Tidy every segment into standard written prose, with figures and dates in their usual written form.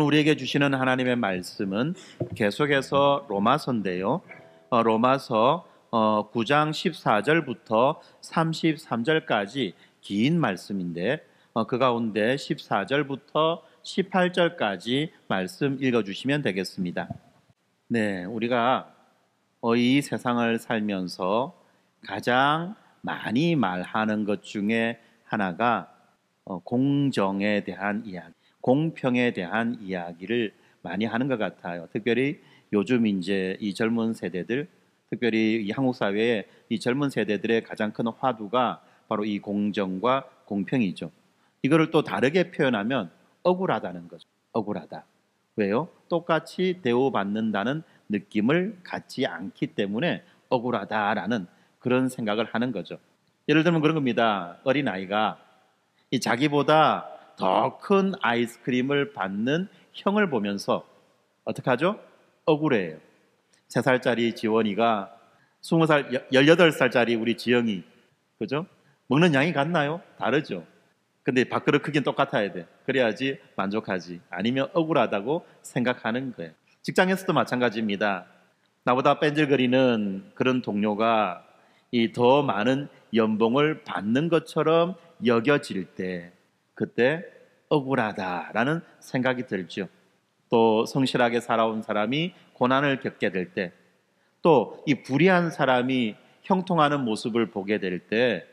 우리에게 주시는 하나님의 말씀은 계속해서 로마서인데요. 로마서 9장 14절부터 33절까지 긴 말씀인데 그 가운데 14절부터 18절까지 말씀 읽어주시면 되겠습니다. 네, 우리가 이 세상을 살면서 가장 많이 말하는 것 중에 하나가 공정에 대한 이야기, 공평에 대한 이야기를 많이 하는 것 같아요. 특별히 요즘 이제 이 젊은 세대들, 특별히 이 한국 사회의 이 젊은 세대들의 가장 큰 화두가 바로 이 공정과 공평이죠. 이거를 또 다르게 표현하면 억울하다는 거죠. 억울하다. 왜요? 똑같이 대우받는다는 느낌을 갖지 않기 때문에 억울하다라는 그런 생각을 하는 거죠. 예를 들면 그런 겁니다. 어린아이가 이 자기보다 더 큰 아이스크림을 받는 형을 보면서 어떻게 하죠? 억울해요. 3살짜리 지원이가 20살, 18살짜리 우리 지영이, 그죠? 먹는 양이 같나요? 다르죠. 근데 밥그릇 크기는 똑같아야 돼. 그래야지 만족하지. 아니면 억울하다고 생각하는 거예요. 직장에서도 마찬가지입니다. 나보다 뺀질거리는 그런 동료가 이 더 많은 연봉을 받는 것처럼 여겨질 때 그때 억울하다라는 생각이 들죠. 또 성실하게 살아온 사람이 고난을 겪게 될 때, 또 이 불의한 사람이 형통하는 모습을 보게 될 때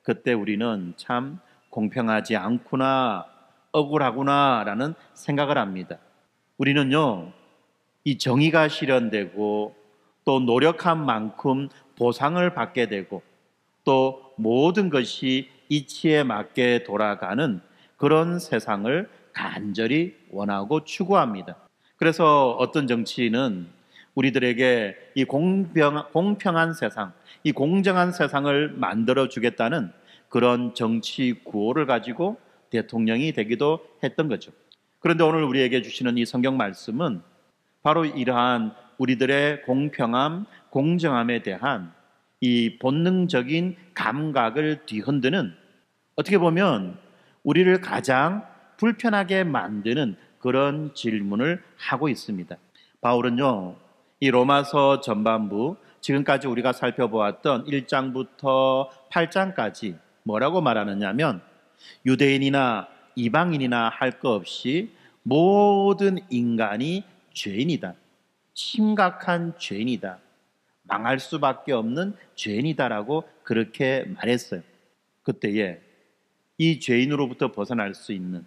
그때 우리는 참 공평하지 않구나, 억울하구나 라는 생각을 합니다. 우리는요, 이 정의가 실현되고 또 노력한 만큼 보상을 받게 되고 또 모든 것이 이치에 맞게 돌아가는 그런 세상을 간절히 원하고 추구합니다. 그래서 어떤 정치인은 우리들에게 이 공평한 세상, 이 공정한 세상을 만들어 주겠다는 그런 정치 구호를 가지고 대통령이 되기도 했던 거죠. 그런데 오늘 우리에게 주시는 이 성경 말씀은 바로 이러한 우리들의 공평함, 공정함에 대한 이 본능적인 감각을 뒤흔드는, 어떻게 보면 우리를 가장 불편하게 만드는 그런 질문을 하고 있습니다. 바울은요, 이 로마서 전반부, 지금까지 우리가 살펴보았던 1장부터 8장까지 뭐라고 말하느냐면 유대인이나 이방인이나 할 것 없이 모든 인간이 죄인이다. 심각한 죄인이다. 망할 수밖에 없는 죄인이다라고 그렇게 말했어요. 그때에 이 죄인으로부터 벗어날 수 있는,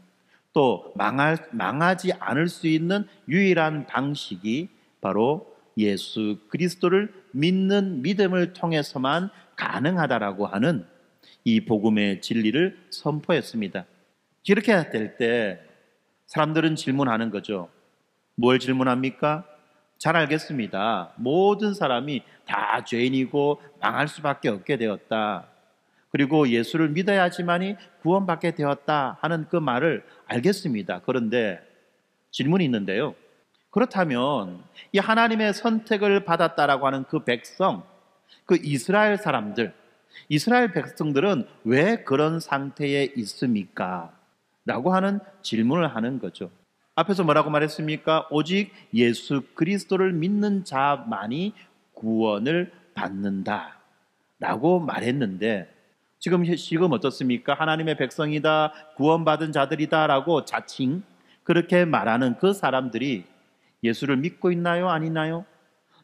또 망하지 않을 수 있는 유일한 방식이 바로 예수 그리스도를 믿는 믿음을 통해서만 가능하다라고 하는 이 복음의 진리를 선포했습니다. 이렇게 될 때 사람들은 질문하는 거죠. 뭘 질문합니까? 잘 알겠습니다. 모든 사람이 다 죄인이고 망할 수밖에 없게 되었다. 그리고 예수를 믿어야지만이 구원받게 되었다 하는 그 말을 알겠습니다. 그런데 질문이 있는데요. 그렇다면 이 하나님의 선택을 받았다라고 하는 그 백성, 그 이스라엘 사람들, 이스라엘 백성들은 왜 그런 상태에 있습니까? 라고 하는 질문을 하는 거죠. 앞에서 뭐라고 말했습니까? 오직 예수 그리스도를 믿는 자만이 구원을 받는다 라고 말했는데 지금 어떻습니까? 하나님의 백성이다, 구원받은 자들이다 라고 자칭 그렇게 말하는 그 사람들이 예수를 믿고 있나요? 아니나요?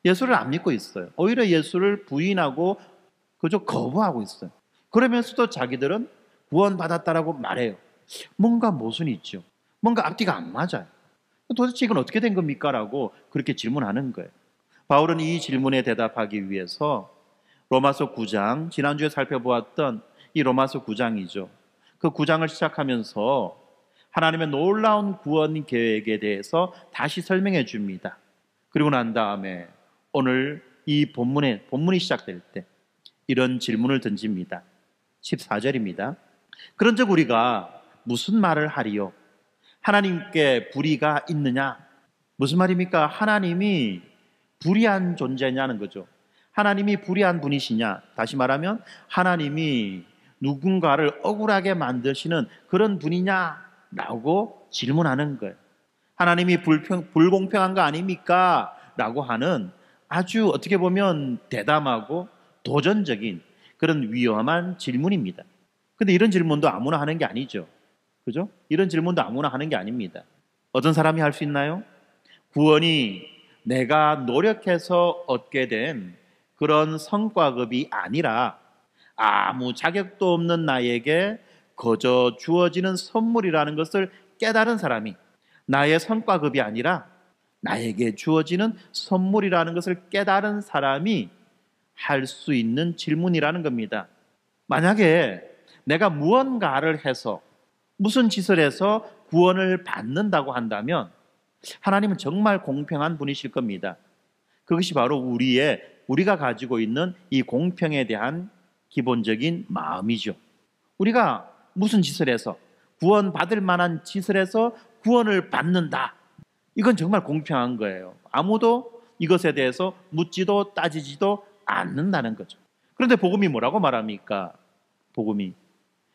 예수를 안 믿고 있어요. 오히려 예수를 부인하고 그저 거부하고 있어요. 그러면서도 자기들은 구원받았다라고 말해요. 뭔가 모순이 있죠. 뭔가 앞뒤가 안 맞아요. 도대체 이건 어떻게 된 겁니까? 라고 그렇게 질문하는 거예요. 바울은 이 질문에 대답하기 위해서 로마서 9장, 지난주에 살펴보았던 이 로마서 9장이죠. 그 9장을 시작하면서 하나님의 놀라운 구원 계획에 대해서 다시 설명해 줍니다. 그리고 난 다음에 오늘 이 본문이 시작될 때 이런 질문을 던집니다. 14절입니다. 그런즉 우리가 무슨 말을 하리요? 하나님께 불의가 있느냐? 무슨 말입니까? 하나님이 불의한 존재냐는 거죠. 하나님이 불의한 분이시냐? 다시 말하면 하나님이 누군가를 억울하게 만드시는 그런 분이냐? 라고 질문하는 거예요. 하나님이 불공평한 거 아닙니까? 라고 하는 아주 어떻게 보면 대담하고 도전적인 그런 위험한 질문입니다. 근데 이런 질문도 아무나 하는 게 아니죠. 그죠? 이런 질문도 아무나 하는 게 아닙니다. 어떤 사람이 할 수 있나요? 구원이 내가 노력해서 얻게 된 그런 성과급이 아니라 아무 자격도 없는 나에게 거저 주어지는 선물이라는 것을 깨달은 사람이, 나의 성과급이 아니라 나에게 주어지는 선물이라는 것을 깨달은 사람이 할 수 있는 질문이라는 겁니다. 만약에 내가 무언가를 해서 무슨 짓을 해서 구원을 받는다고 한다면 하나님은 정말 공평한 분이실 겁니다. 그것이 바로 우리가 가지고 있는 이 공평에 대한 기본적인 마음이죠. 우리가 무슨 짓을 해서 구원받을 만한 짓을 해서 구원을 받는다. 이건 정말 공평한 거예요. 아무도 이것에 대해서 묻지도 따지지도 않는다는 거죠. 그런데 복음이 뭐라고 말합니까? 복음이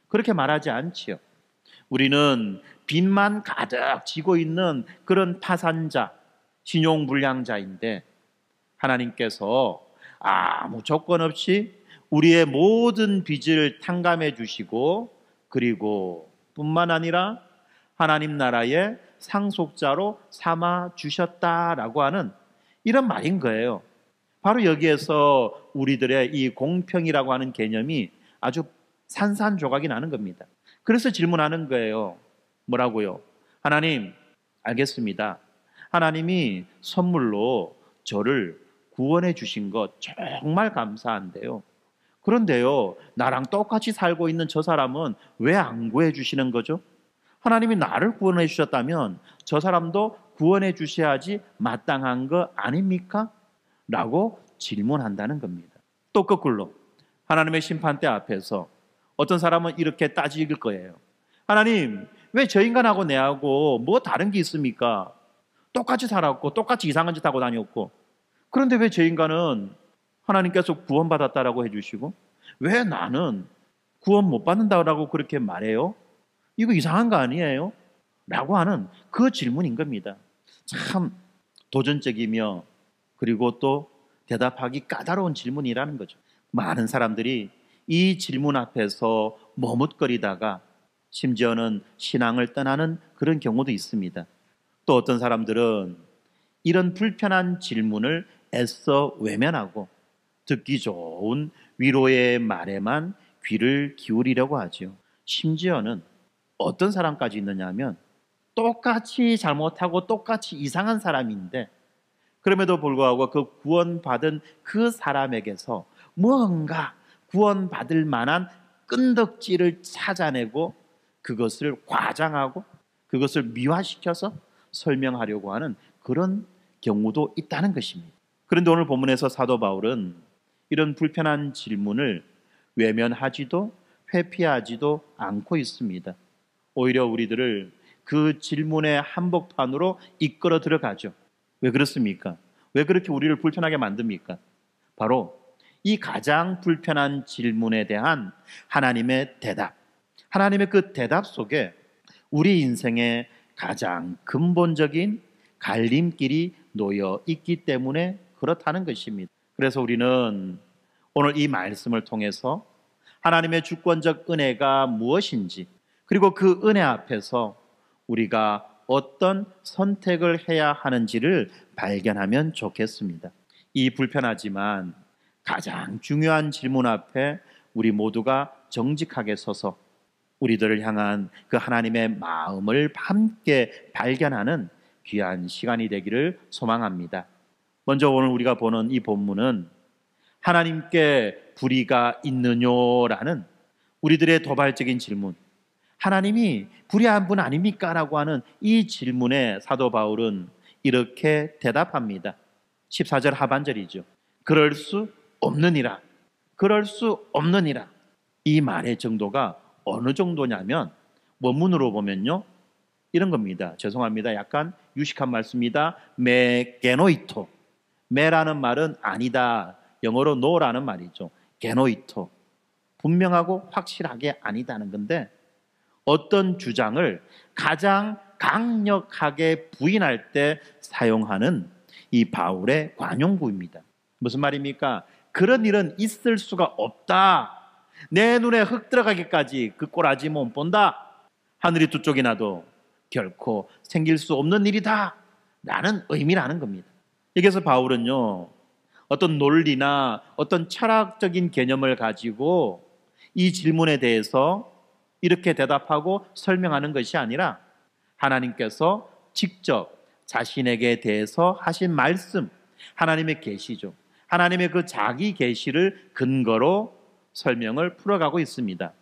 그렇게 말하지 않지요. 우리는 빚만 가득 지고 있는 그런 파산자, 신용불량자인데 하나님께서 아무 조건 없이 우리의 모든 빚을 탕감해 주시고, 그리고 뿐만 아니라 하나님 나라의 상속자로 삼아 주셨다라고 하는 이런 말인 거예요. 바로 여기에서 우리들의 이 공평이라고 하는 개념이 아주 산산조각이 나는 겁니다. 그래서 질문하는 거예요. 뭐라고요? 하나님, 알겠습니다. 하나님이 선물로 저를 구원해 주신 것 정말 감사한데요. 그런데요, 나랑 똑같이 살고 있는 저 사람은 왜 안 구해 주시는 거죠? 하나님이 나를 구원해 주셨다면 저 사람도 구원해 주셔야지 마땅한 거 아닙니까? 라고 질문한다는 겁니다. 또 거꾸로 하나님의 심판대 앞에서 어떤 사람은 이렇게 따질 거예요. 하나님, 왜 저 인간하고 내하고 뭐 다른 게 있습니까? 똑같이 살았고 똑같이 이상한 짓 하고 다녔고, 그런데 왜 저 인간은 하나님께서 구원받았다라고 해주시고 왜 나는 구원 못 받는다라고 그렇게 말해요? 이거 이상한 거 아니에요? 라고 하는 그 질문인 겁니다. 참 도전적이며 그리고 또 대답하기 까다로운 질문이라는 거죠. 많은 사람들이 이 질문 앞에서 머뭇거리다가 심지어는 신앙을 떠나는 그런 경우도 있습니다. 또 어떤 사람들은 이런 불편한 질문을 애써 외면하고 듣기 좋은 위로의 말에만 귀를 기울이려고 하죠. 심지어는 어떤 사람까지 있느냐 하면 똑같이 잘못하고 똑같이 이상한 사람인데 그럼에도 불구하고 그 구원받은 그 사람에게서 뭔가 구원받을 만한 끈덕지를 찾아내고 그것을 과장하고 그것을 미화시켜서 설명하려고 하는 그런 경우도 있다는 것입니다. 그런데 오늘 본문에서 사도 바울은 이런 불편한 질문을 외면하지도 회피하지도 않고 있습니다. 오히려 우리들을 그 질문의 한복판으로 이끌어 들어가죠. 왜 그렇습니까? 왜 그렇게 우리를 불편하게 만듭니까? 바로 이 가장 불편한 질문에 대한 하나님의 대답, 하나님의 그 대답 속에 우리 인생의 가장 근본적인 갈림길이 놓여 있기 때문에 그렇다는 것입니다. 그래서 우리는 오늘 이 말씀을 통해서 하나님의 주권적 은혜가 무엇인지, 그리고 그 은혜 앞에서 우리가 어떤 선택을 해야 하는지를 발견하면 좋겠습니다. 이 불편하지만 가장 중요한 질문 앞에 우리 모두가 정직하게 서서 우리들을 향한 그 하나님의 마음을 함께 발견하는 귀한 시간이 되기를 소망합니다. 먼저 오늘 우리가 보는 이 본문은 하나님께 불의가 있느냐라는 우리들의 도발적인 질문, 하나님이 불의한 분 아닙니까? 라고 하는 이 질문에 사도 바울은 이렇게 대답합니다. 14절 하반절이죠. 그럴 수 없느니라. 그럴 수 없느니라. 이 말의 정도가 어느 정도냐면 원문으로 보면요, 이런 겁니다. 죄송합니다. 약간 유식한 말씀입니다. 메 게노이토. 메라는 말은 아니다. 영어로 no라는 말이죠. 게노이토. 분명하고 확실하게 아니다는 건데 어떤 주장을 가장 강력하게 부인할 때 사용하는 이 바울의 관용구입니다. 무슨 말입니까? 그런 일은 있을 수가 없다. 내 눈에 흙 들어가기까지 그 꼬라지 못 본다. 하늘이 두 쪽이 나도 결코 생길 수 없는 일이다 라는 의미라는 겁니다. 여기서 바울은요, 어떤 논리나 어떤 철학적인 개념을 가지고 이 질문에 대해서 이렇게 대답하고 설명하는 것이 아니라 하나님께서 직접 자신에게 대해서 하신 말씀, 하나님의 계시죠. 하나님의 그 자기 계시를 근거로 설명을 풀어가고 있습니다.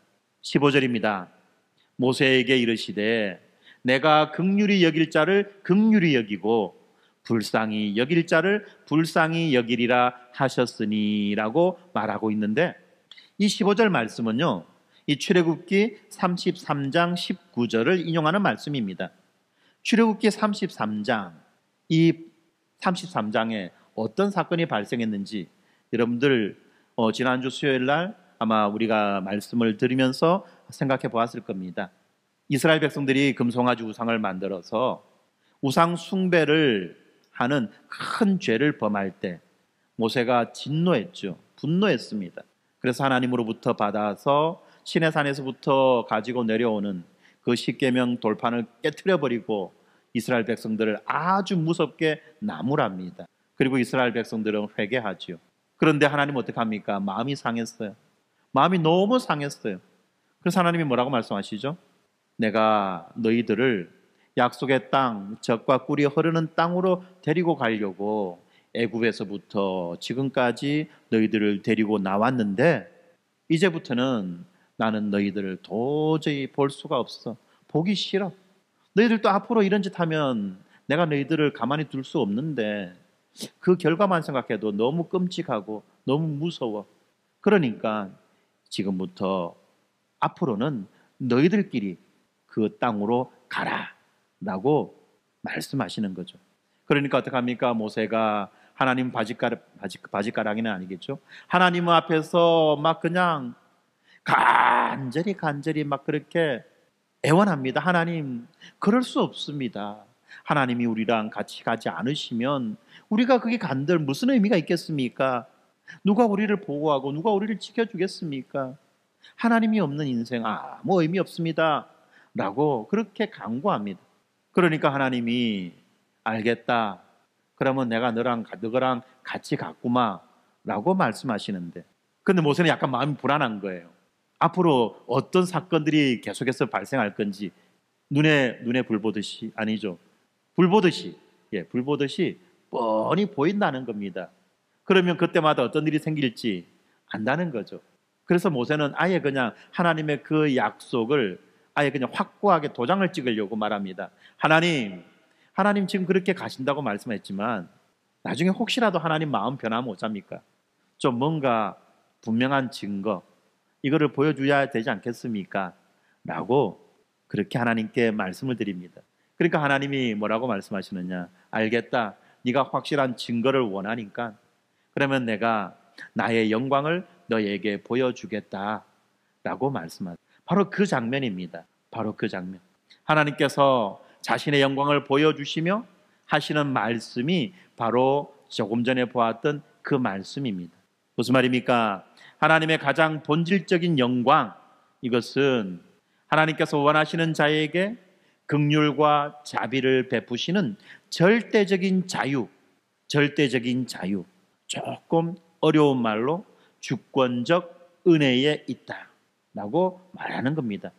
15절입니다. 모세에게 이르시되 내가 긍휼히 여길 자를 긍휼히 여기고 불쌍히 여길 자를 불쌍히 여기리라 하셨으니 라고 말하고 있는데, 이 15절 말씀은요, 이 출애굽기 33장 19절을 인용하는 말씀입니다. 출애굽기 33장, 이 33장에 어떤 사건이 발생했는지 여러분들 지난주 수요일 날 아마 우리가 말씀을 들으면서 생각해 보았을 겁니다. 이스라엘 백성들이 금송아지 우상을 만들어서 우상 숭배를 하는 큰 죄를 범할 때 모세가 진노했죠. 분노했습니다. 그래서 하나님으로부터 받아서 시내산에서부터 가지고 내려오는 그 십계명 돌판을 깨트려 버리고 이스라엘 백성들을 아주 무섭게 나무랍니다. 그리고 이스라엘 백성들은 회개하지요. 그런데 하나님 어떻게 합니까? 마음이 상했어요. 마음이 너무 상했어요. 그래서 하나님이 뭐라고 말씀하시죠? 내가 너희들을 약속의 땅, 젖과 꿀이 흐르는 땅으로 데리고 가려고 애굽에서부터 지금까지 너희들을 데리고 나왔는데 이제부터는 나는 너희들을 도저히 볼 수가 없어. 보기 싫어. 너희들도 앞으로 이런 짓 하면 내가 너희들을 가만히 둘 수 없는데 그 결과만 생각해도 너무 끔찍하고 너무 무서워. 그러니까 지금부터 앞으로는 너희들끼리 그 땅으로 가라 라고 말씀하시는 거죠. 그러니까 어떡합니까? 모세가 하나님 바짓가랑이는 아니겠죠. 하나님 앞에서 막 그냥 간절히 막 그렇게 애원합니다. 하나님, 그럴 수 없습니다. 하나님이 우리랑 같이 가지 않으시면 우리가 그게 간들 무슨 의미가 있겠습니까? 누가 우리를 보호하고 누가 우리를 지켜주겠습니까? 하나님이 없는 인생 아무 의미 없습니다 라고 그렇게 강구합니다. 그러니까 하나님이 알겠다, 그러면 내가 너랑 같이 갔구마 라고 말씀하시는데, 근데 모세는 약간 마음이 불안한 거예요. 앞으로 어떤 사건들이 계속해서 발생할 건지 눈에 불 보듯이, 아니죠, 불 보듯이 뻔히 보인다는 겁니다. 그러면 그때마다 어떤 일이 생길지 안다는 거죠. 그래서 모세는 아예 그냥 하나님의 그 약속을 아예 그냥 확고하게 도장을 찍으려고 말합니다. 하나님 지금 그렇게 가신다고 말씀했지만 나중에 혹시라도 하나님 마음 변하면 어쩝니까? 좀 뭔가 분명한 증거, 이거를 보여줘야 되지 않겠습니까? 라고 그렇게 하나님께 말씀을 드립니다. 그러니까 하나님이 뭐라고 말씀하시느냐? 알겠다, 네가 확실한 증거를 원하니까 그러면 내가 나의 영광을 너에게 보여주겠다 라고 말씀하세요. 바로 그 장면입니다. 바로 그 장면. 하나님께서 자신의 영광을 보여주시며 하시는 말씀이 바로 조금 전에 보았던 그 말씀입니다. 무슨 말입니까? 하나님의 가장 본질적인 영광, 이것은 하나님께서 원하시는 자에게 긍휼과 자비를 베푸시는 절대적인 자유, 조금 어려운 말로 주권적 은혜에 있다라고 말하는 겁니다.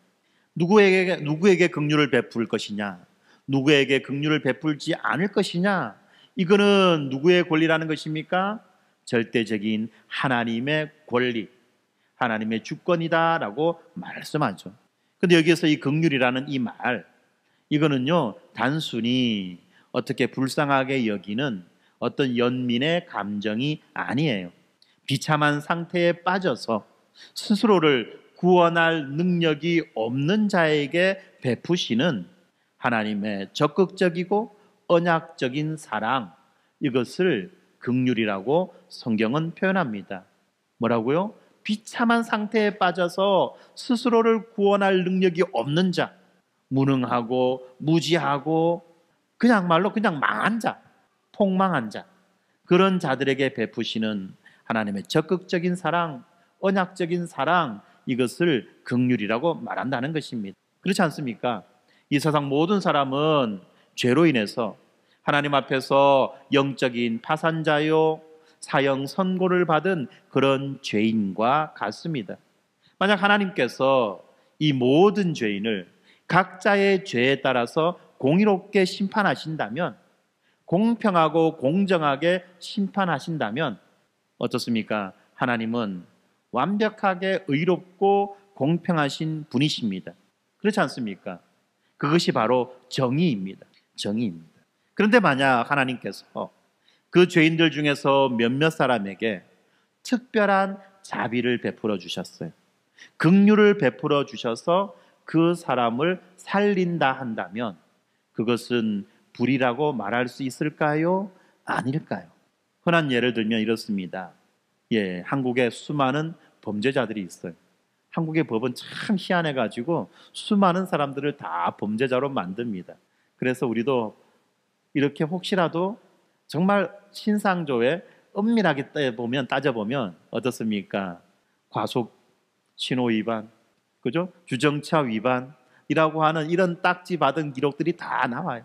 누구에게 긍휼을 베풀 것이냐, 누구에게 긍휼을 베풀지 않을 것이냐, 이거는 누구의 권리라는 것입니까? 절대적인 하나님의 권리, 하나님의 주권이다라고 말씀하죠. 근데 여기에서 이 긍휼이라는 이 말, 이거는요 단순히 어떻게 불쌍하게 여기는 어떤 연민의 감정이 아니에요. 비참한 상태에 빠져서 스스로를 구원할 능력이 없는 자에게 베푸시는 하나님의 적극적이고 언약적인 사랑, 이것을 긍휼이라고 성경은 표현합니다. 뭐라고요? 비참한 상태에 빠져서 스스로를 구원할 능력이 없는 자, 무능하고 무지하고 그냥 말로 그냥 망한 자, 폭망한 자, 그런 자들에게 베푸시는 하나님의 적극적인 사랑, 언약적인 사랑, 이것을 긍휼이라고 말한다는 것입니다. 그렇지 않습니까? 이 세상 모든 사람은 죄로 인해서 하나님 앞에서 영적인 파산자요, 사형 선고를 받은 그런 죄인과 같습니다. 만약 하나님께서 이 모든 죄인을 각자의 죄에 따라서 공의롭게 심판하신다면, 공평하고 공정하게 심판하신다면 어떻습니까? 하나님은 완벽하게 의롭고 공평하신 분이십니다. 그렇지 않습니까? 그것이 바로 정의입니다. 정의입니다. 그런데 만약 하나님께서 그 죄인들 중에서 몇몇 사람에게 특별한 자비를 베풀어 주셨어요. 긍휼을 베풀어 주셔서 그 사람을 살린다 한다면 그것은 불이라고 말할 수 있을까요? 아닐까요? 흔한 예를 들면 이렇습니다. 한국에 수많은 범죄자들이 있어요. 한국의 법은 참 희한해가지고 수많은 사람들을 다 범죄자로 만듭니다. 그래서 우리도 이렇게 혹시라도 정말 신상조에 엄밀하게 따져보면 어떻습니까? 과속 신호 위반, 그죠? 주정차 위반이라고 하는 이런 딱지 받은 기록들이 다 나와요.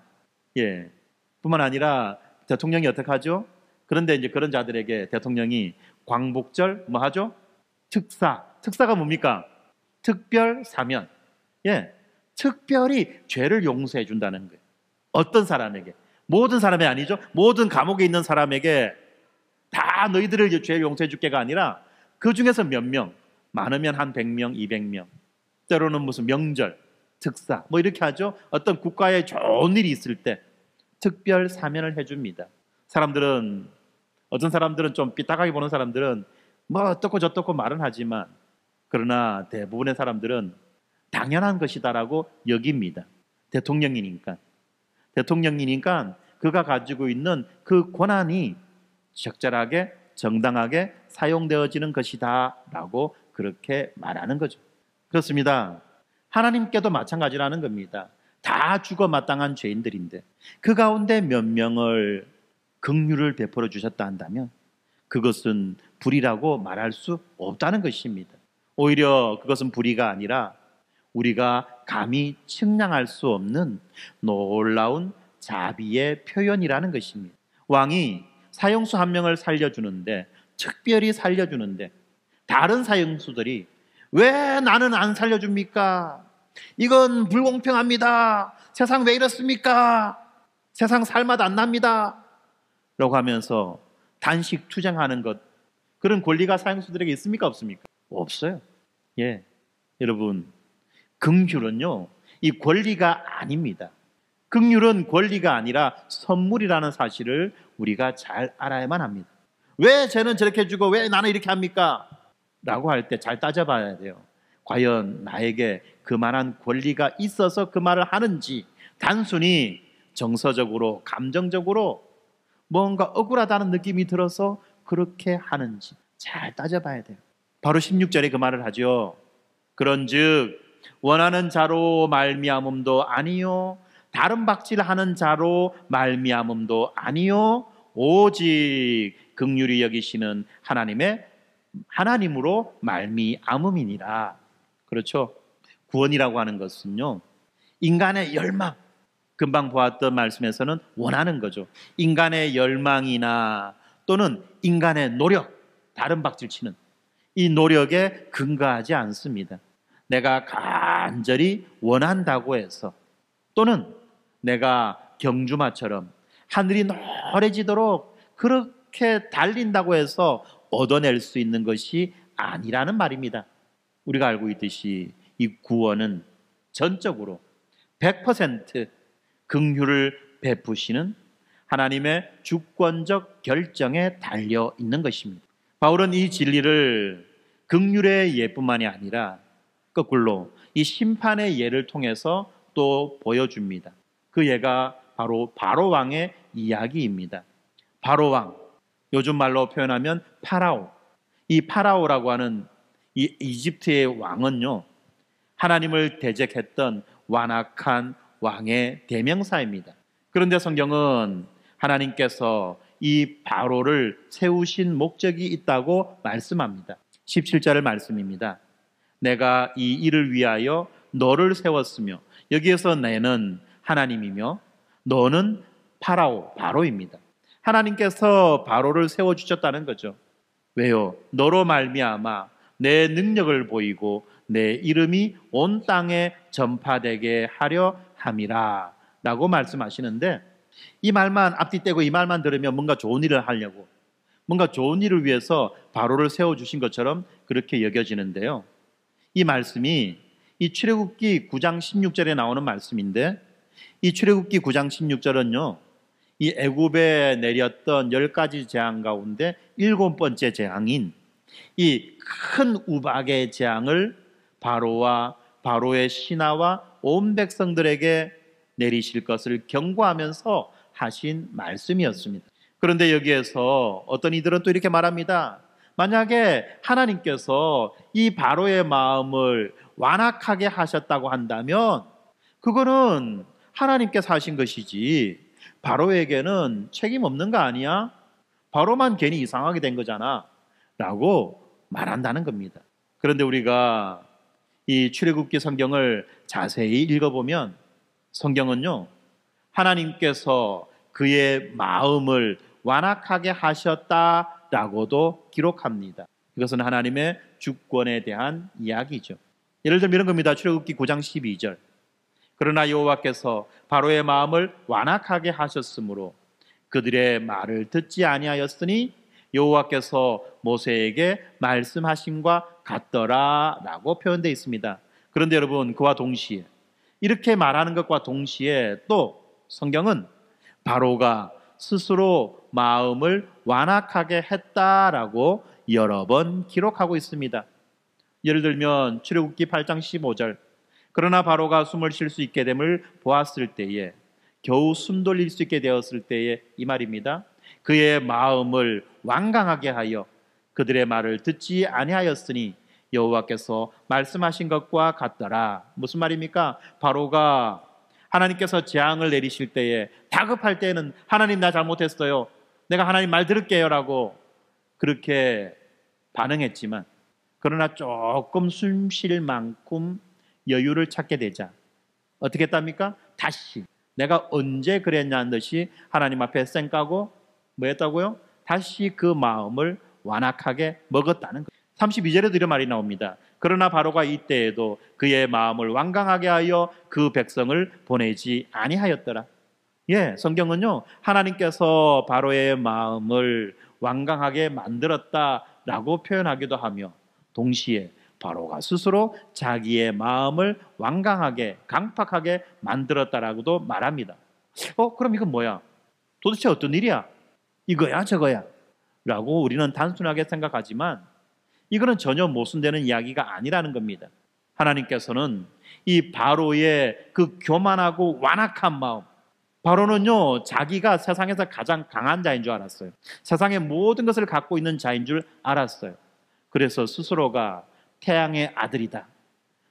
뿐만 아니라 대통령이 어떻게 하죠? 그런데 이제 그런 자들에게 대통령이 광복절 뭐 하죠? 특사가 뭡니까? 특별 사면. 특별히 죄를 용서해 준다는 거예요. 어떤 사람에게? 모든 사람이 아니죠. 모든 감옥에 있는 사람에게 다 너희들을 죄를 용서해 줄게가 아니라 그 중에서 몇 명, 많으면 한 100명, 200명, 때로는 무슨 명절, 특사 뭐 이렇게 하죠. 어떤 국가에 좋은 일이 있을 때 특별 사면을 해줍니다. 어떤 사람들은 좀 삐딱하게 보는 사람들은 뭐 어떻고 저떻고 말은 하지만 그러나 대부분의 사람들은 당연한 것이다라고 여깁니다. 대통령이니까 그가 가지고 있는 그 권한이 적절하게 정당하게 사용되어지는 것이다 라고 그렇게 말하는 거죠. 그렇습니다. 하나님께도 마찬가지라는 겁니다. 다 죽어 마땅한 죄인들인데 그 가운데 몇 명을 긍휼을 베풀어 주셨다 한다면 그것은 불의라고 말할 수 없다는 것입니다. 오히려 그것은 불의가 아니라 우리가 감히 측량할 수 없는 놀라운 자비의 표현이라는 것입니다. 왕이 사형수 한 명을 살려주는데, 특별히 살려주는데 다른 사형수들이 왜 나는 안 살려줍니까? 이건 불공평합니다. 세상 왜 이렇습니까? 세상 살맛 안 납니다 라고 하면서 단식 투쟁하는 것, 그런 권리가 사형수들에게 있습니까? 없습니까? 없어요. 여러분, 긍휼은요 이 권리가 아닙니다. 긍휼은 권리가 아니라 선물이라는 사실을 우리가 잘 알아야만 합니다. 왜 쟤는 저렇게 해주고 왜 나는 이렇게 합니까? 라고 할 때 잘 따져봐야 돼요. 과연 나에게 그만한 권리가 있어서 그 말을 하는지, 단순히 정서적으로 감정적으로 뭔가 억울하다는 느낌이 들어서 그렇게 하는지 잘 따져봐야 돼요. 바로 16절에 그 말을 하죠. 그런즉 원하는 자로 말미암음도 아니요 다른 박질하는 자로 말미암음도 아니요 오직 긍휼히 여기시는 하나님으로 말미암음이니라. 그렇죠? 구원이라고 하는 것은요 인간의 열망, 금방 보았던 말씀에서는 원하는 거죠. 인간의 열망이나 또는 인간의 노력, 다른 박질치는 이 노력에 근거하지 않습니다. 내가 간절히 원한다고 해서 또는 내가 경주마처럼 하늘이 노래지도록 그렇게 달린다고 해서 얻어낼 수 있는 것이 아니라는 말입니다. 우리가 알고 있듯이 이 구원은 전적으로 100% 긍휼을 베푸시는 하나님의 주권적 결정에 달려 있는 것입니다. 바울은 이 진리를 긍휼의 예뿐만이 아니라 거꾸로 이 심판의 예를 통해서 또 보여줍니다. 그 예가 바로 바로왕의 이야기입니다. 바로왕, 요즘 말로 표현하면 파라오. 이 파라오라고 하는 이 이집트의 왕은요 하나님을 대적했던 완악한 왕의 대명사입니다. 그런데 성경은 하나님께서 이 바로를 세우신 목적이 있다고 말씀합니다. 17절 말씀입니다. 내가 이 일을 위하여 너를 세웠으며, 여기에서 내는 하나님이며 너는 바로입니다. 하나님께서 바로를 세워주셨다는 거죠. 왜요? 너로 말미암아 내 능력을 보이고 내 이름이 온 땅에 전파되게 하려 함이라 라고 말씀하시는데, 이 말만 앞뒤 떼고 이 말만 들으면 뭔가 좋은 일을 하려고, 뭔가 좋은 일을 위해서 바로를 세워주신 것처럼 그렇게 여겨지는데요. 이 말씀이 이 출애굽기 9장 16절에 나오는 말씀인데, 이 출애굽기 9장 16절은요, 이 애굽에 내렸던 10가지 재앙 가운데 7번째 재앙인 이 큰 우박의 재앙을 바로와 바로의 신하와 온 백성들에게 내리실 것을 경고하면서 하신 말씀이었습니다. 그런데 여기에서 어떤 이들은 또 이렇게 말합니다. 만약에 하나님께서 이 바로의 마음을 완악하게 하셨다고 한다면 그거는 하나님께서 하신 것이지 바로에게는 책임 없는 거 아니야? 바로만 괜히 이상하게 된 거잖아 라고 말한다는 겁니다. 그런데 우리가 이 출애굽기 성경을 자세히 읽어보면 성경은요, 하나님께서 그의 마음을 완악하게 하셨다라고도 기록합니다. 이것은 하나님의 주권에 대한 이야기죠. 예를 들면 이런 겁니다. 출애굽기 9장 12절. 그러나 여호와께서 바로의 마음을 완악하게 하셨으므로 그들의 말을 듣지 아니하였으니 여호와께서 모세에게 말씀하심과 같더라 라고 표현되어 있습니다. 그런데 여러분, 그와 동시에, 이렇게 말하는 것과 동시에 또 성경은 바로가 스스로 마음을 완악하게 했다라고 여러 번 기록하고 있습니다. 예를 들면 출애굽기 8장 15절. 그러나 바로가 숨을 쉴 수 있게 됨을 보았을 때에, 겨우 숨 돌릴 수 있게 되었을 때에, 이 말입니다. 그의 마음을 완강하게 하여 그들의 말을 듣지 아니하였으니 여호와께서 말씀하신 것과 같더라. 무슨 말입니까? 바로가 하나님께서 재앙을 내리실 때에, 다급할 때에는 하나님 나 잘못했어요, 내가 하나님 말 들을게요 라고 그렇게 반응했지만, 그러나 조금 숨 쉴 만큼 여유를 찾게 되자 어떻게 했답니까? 다시 내가 언제 그랬냐는 듯이 하나님 앞에 쌩까고 뭐 했다고요? 다시 그 마음을 완악하게 먹었다는 거예요. 32절에도 이런 말이 나옵니다. 그러나 바로가 이때에도 그의 마음을 완강하게 하여 그 백성을 보내지 아니하였더라. 예, 성경은요, 하나님께서 바로의 마음을 완강하게 만들었다라고 표현하기도 하며, 동시에 바로가 스스로 자기의 마음을 완강하게, 강팍하게 만들었다라고도 말합니다. 그럼 이건 뭐야? 도대체 어떤 일이야? 이거야 저거야? 라고 우리는 단순하게 생각하지만 이거는 전혀 모순되는 이야기가 아니라는 겁니다. 하나님께서는 이 바로의 그 교만하고 완악한 마음, 바로는요, 자기가 세상에서 가장 강한 자인 줄 알았어요. 세상의 모든 것을 갖고 있는 자인 줄 알았어요. 그래서 스스로가 태양의 아들이다,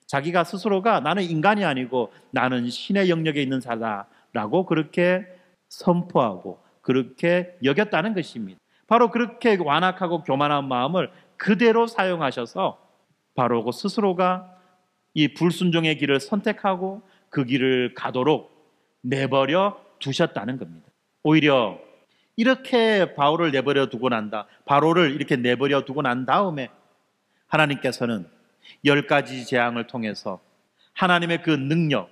자기가 스스로가 나는 인간이 아니고 나는 신의 영역에 있는 자다라고 그렇게 선포하고 그렇게 여겼다는 것입니다. 바로 그렇게 완악하고 교만한 마음을 그대로 사용하셔서 바로 스스로가 이 불순종의 길을 선택하고 그 길을 가도록 내버려 두셨다는 겁니다. 오히려 이렇게 바로를 내버려 두고 바로를 이렇게 내버려 두고 난 다음에 하나님께서는 10가지 재앙을 통해서 하나님의 그 능력,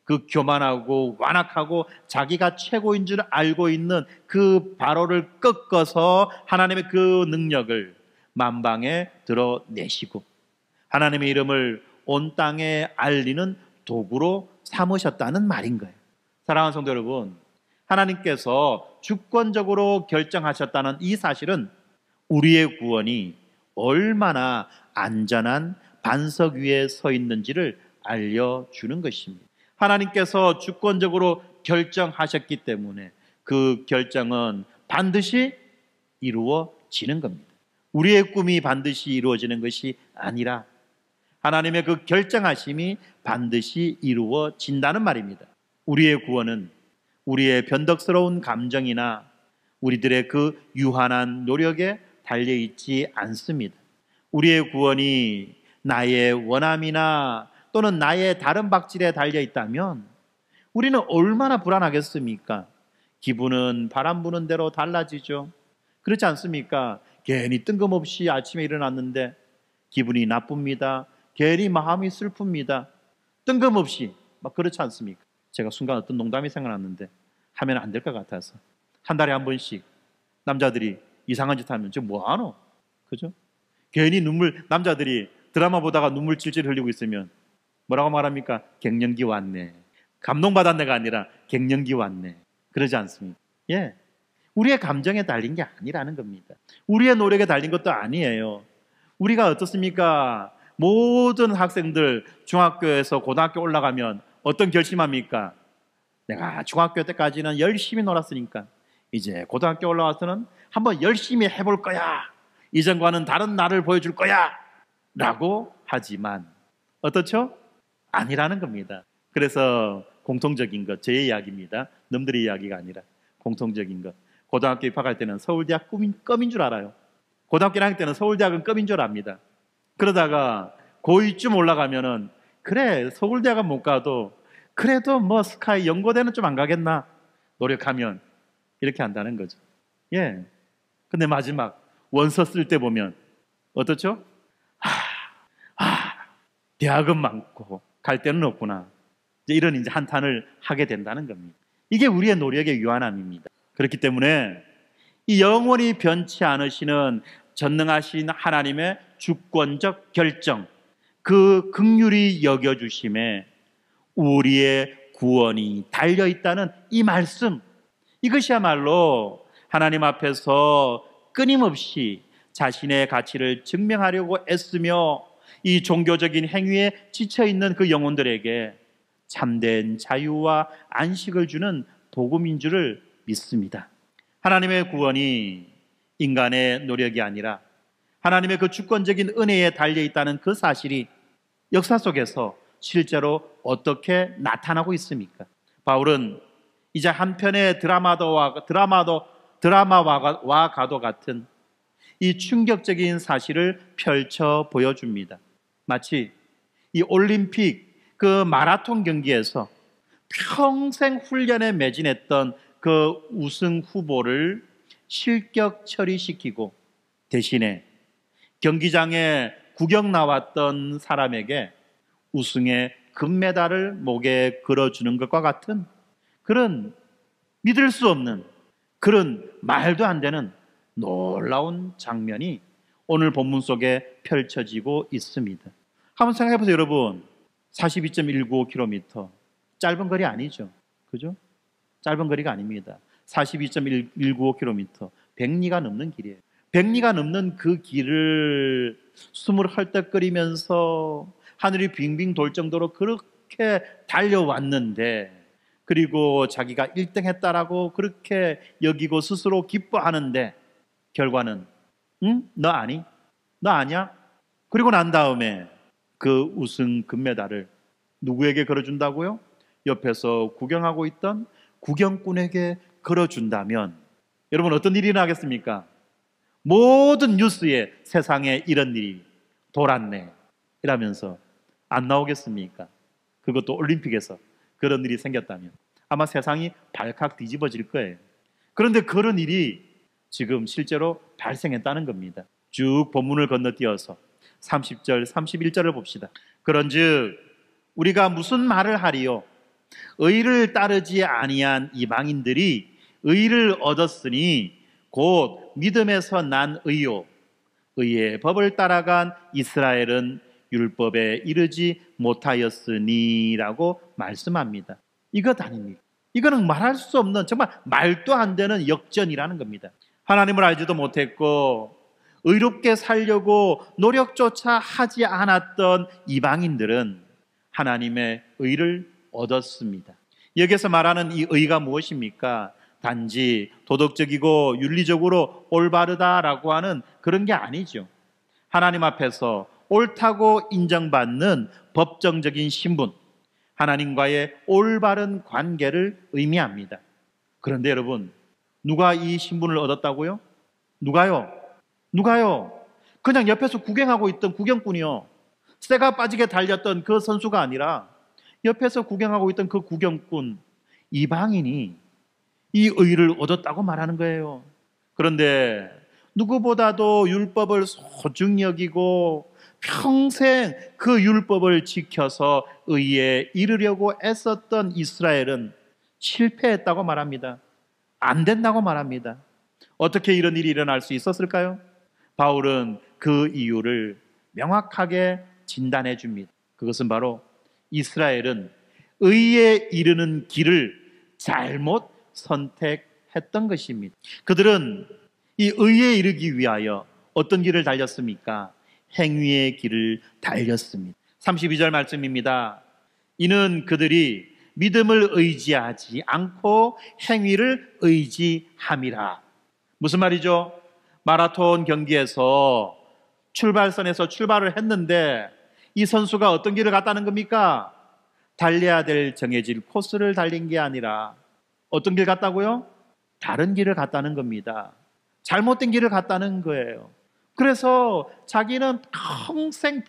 그 교만하고 완악하고 자기가 최고인 줄 알고 있는 그 바로를 꺾어서 하나님의 그 능력을 만방에 드러내시고 하나님의 이름을 온 땅에 알리는 도구로 삼으셨다는 말인 거예요. 사랑하는 성도 여러분, 하나님께서 주권적으로 결정하셨다는 이 사실은 우리의 구원이 얼마나 안전한 반석 위에 서 있는지를 알려주는 것입니다. 하나님께서 주권적으로 결정하셨기 때문에 그 결정은 반드시 이루어지는 겁니다. 우리의 꿈이 반드시 이루어지는 것이 아니라 하나님의 그 결정하심이 반드시 이루어진다는 말입니다. 우리의 구원은 우리의 변덕스러운 감정이나 우리들의 그 유한한 노력에 달려있지 않습니다. 우리의 구원이 나의 원함이나 또는 나의 다른 박질에 달려있다면 우리는 얼마나 불안하겠습니까? 기분은 바람 부는 대로 달라지죠. 그렇지 않습니까? 괜히 뜬금없이 아침에 일어났는데 기분이 나쁩니다. 괜히 마음이 슬픕니다. 뜬금없이 막 그렇지 않습니까? 제가 순간 어떤 농담이 생각났는데 하면 안 될 것 같아서 한 달에 한 번씩 남자들이 이상한 짓 하면 지금 뭐하노? 그죠? 괜히 남자들이 드라마 보다가 눈물 찔찔 흘리고 있으면 뭐라고 말합니까? 갱년기 왔네. 감동받았네가 아니라 갱년기 왔네. 그러지 않습니까? 예. 우리의 감정에 달린 게 아니라는 겁니다. 우리의 노력에 달린 것도 아니에요. 우리가 어떻습니까? 모든 학생들 중학교에서 고등학교 올라가면 어떤 결심합니까? 내가 중학교 때까지는 열심히 놀았으니까 이제 고등학교 올라와서는 한번 열심히 해볼 거야. 이전과는 다른 나를 보여줄 거야. 라고 하지만 어떻죠? 아니라는 겁니다. 그래서 공통적인 것, 제 이야기입니다. 남들의 이야기가 아니라 공통적인 것. 고등학교 입학할 때는 서울대학 껌인 줄 알아요. 고등학교 1학년 때는 서울대학은 껌인 줄 압니다. 그러다가 고2쯤 올라가면은 그래 서울대학은 못 가도 그래도 뭐 스카이 연고대는 좀 안 가겠나 노력하면 이렇게 한다는 거죠. 예. 근데 마지막 원서 쓸 때 보면 어떻죠? 대학은 많고 갈 데는 없구나. 이런 이제 한탄을 하게 된다는 겁니다. 이게 우리의 노력의 유한함입니다. 그렇기 때문에 이 영원히 변치 않으시는 전능하신 하나님의 주권적 결정, 그 긍휼히 여겨주심에 우리의 구원이 달려있다는 이 말씀, 이것이야말로 하나님 앞에서 끊임없이 자신의 가치를 증명하려고 애쓰며 이 종교적인 행위에 지쳐있는 그 영혼들에게 참된 자유와 안식을 주는 복음인 줄을 믿습니다. 하나님의 구원이 인간의 노력이 아니라 하나님의 그 주권적인 은혜에 달려있다는 그 사실이 역사 속에서 실제로 어떻게 나타나고 있습니까? 바울은 이제 한편의 드라마와 가도 같은 이 충격적인 사실을 펼쳐 보여줍니다. 마치 이 올림픽 그 마라톤 경기에서 평생 훈련에 매진했던 그 우승 후보를 실격 처리시키고 대신에 경기장에 구경 나왔던 사람에게 우승의 금메달을 목에 걸어주는 것과 같은 그런 믿을 수 없는 그런 말도 안 되는 놀라운 장면이 오늘 본문 속에 펼쳐지고 있습니다. 한번 생각해 보세요, 여러분. 42.195km 짧은 거리 아니죠, 그죠? 짧은 거리가 아닙니다. 42.195km 100리가 넘는 길이에요. 100리가 넘는 그 길을 숨을 헐떡거리면서 하늘이 빙빙 돌 정도로 그렇게 달려왔는데, 그리고 자기가 1등 했다라고 그렇게 여기고 스스로 기뻐하는데 결과는 너 아니? 너 아니야? 그리고 난 다음에 그 우승 금메달을 누구에게 걸어준다고요? 옆에서 구경하고 있던 구경꾼에게 걸어준다면 여러분 어떤 일이 나겠습니까? 모든 뉴스에 세상에 이런 일이 돌았네 이라면서 안 나오겠습니까? 그것도 올림픽에서 그런 일이 생겼다면 아마 세상이 발칵 뒤집어질 거예요. 그런데 그런 일이 지금 실제로 발생했다는 겁니다. 쭉 본문을 건너뛰어서 30절, 31절을 봅시다. 그런즉 우리가 무슨 말을 하리요? 의를 따르지 아니한 이방인들이 의를 얻었으니 곧 믿음에서 난 의요. 의의 법을 따라간 이스라엘은 율법에 이르지 못하였으니라고 말씀합니다. 이것 아닙니까? 이거는 말할 수 없는 정말 말도 안 되는 역전이라는 겁니다. 하나님을 알지도 못했고 의롭게 살려고 노력조차 하지 않았던 이방인들은 하나님의 의를 얻었습니다. 여기서 말하는 이 의가 무엇입니까? 단지 도덕적이고 윤리적으로 올바르다라고 하는 그런 게 아니죠. 하나님 앞에서 옳다고 인정받는 법정적인 신분, 하나님과의 올바른 관계를 의미합니다. 그런데 여러분, 누가 이 신분을 얻었다고요? 누가요? 그냥 옆에서 구경하고 있던 구경꾼이요. 쇠가 빠지게 달렸던 그 선수가 아니라 옆에서 구경하고 있던 그 구경꾼, 이방인이 이 의를 얻었다고 말하는 거예요. 그런데 누구보다도 율법을 소중히 여기고 평생 그 율법을 지켜서 의에 이르려고 애썼던 이스라엘은 실패했다고 말합니다. 안 된다고 말합니다. 어떻게 이런 일이 일어날 수 있었을까요? 바울은 그 이유를 명확하게 진단해 줍니다. 그것은 바로 이스라엘은 의에 이르는 길을 잘못 선택했던 것입니다. 그들은 이 의에 이르기 위하여 어떤 길을 달렸습니까? 행위의 길을 달렸습니다. 32절 말씀입니다. 이는 그들이 믿음을 의지하지 않고 행위를 의지함이라. 무슨 말이죠? 마라톤 경기에서 출발선에서 출발을 했는데 이 선수가 어떤 길을 갔다는 겁니까? 달려야 될 정해질 코스를 달린 게 아니라 어떤 길 갔다고요? 다른 길을 갔다는 겁니다. 잘못된 길을 갔다는 거예요. 그래서 자기는